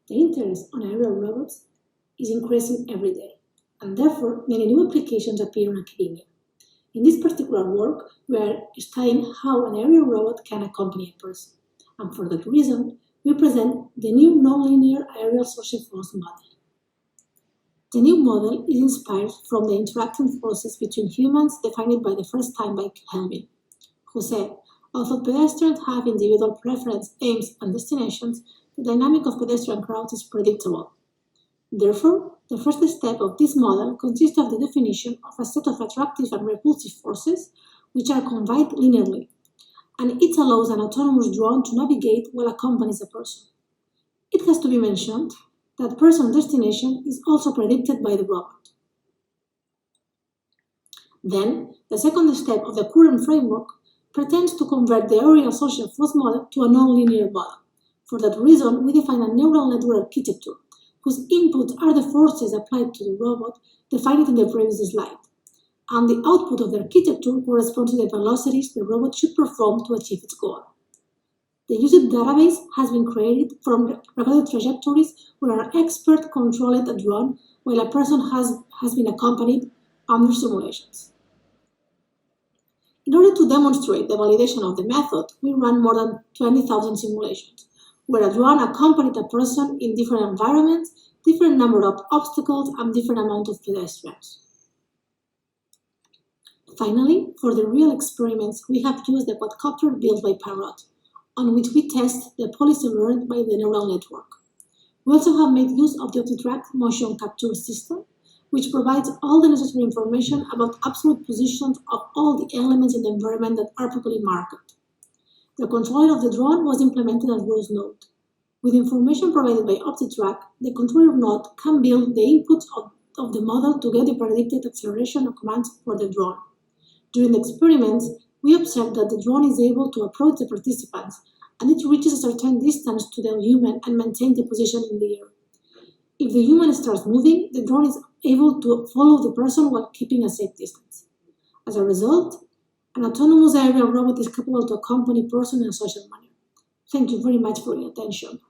The interest on aerial robots is increasing every day, and therefore many new applications appear in academia. In this particular work, we are studying how an aerial robot can accompany a person, and for that reason, we present the new nonlinear aerial social force model. The new model is inspired from the interacting forces between humans defined by the first time by Kelvin, who said, although pedestrians have individual preference, aims, and destinations, the dynamic of pedestrian crowds is predictable. Therefore, the first step of this model consists of the definition of a set of attractive and repulsive forces which are combined linearly, and it allows an autonomous drone to navigate while accompanies a person. It has to be mentioned that person's destination is also predicted by the robot. Then, the second step of the current framework pretends to convert the aerial social force model to a nonlinear model. For that reason, we define a neural network architecture, whose inputs are the forces applied to the robot defined in the previous slide, and the output of the architecture corresponds to the velocities the robot should perform to achieve its goal. The used database has been created from recorded trajectories where an expert controlled a drone while a person has been accompanied under simulations. In order to demonstrate the validation of the method, we ran more than 20,000 simulations, where a drone accompanied a person in different environments, different number of obstacles, and different amount of pedestrians. Finally, for the real experiments, we have used the quadcopter built by Parrot, on which we test the policy learned by the neural network. We also have made use of the OptiTrack motion capture system, which provides all the necessary information about absolute positions of all the elements in the environment that are properly marked. The controller of the drone was implemented as Rose node. With information provided by OptiTrack, the controller node can build the inputs of the model to get the predicted acceleration of commands for the drone. During the experiments, we observed that the drone is able to approach the participants, and it reaches a certain distance to the human and maintains the position in the air. If the human starts moving, the drone is able to follow the person while keeping a safe distance. As a result, an autonomous aerial robot is capable to accompany a person in a social manner. Thank you very much for your attention.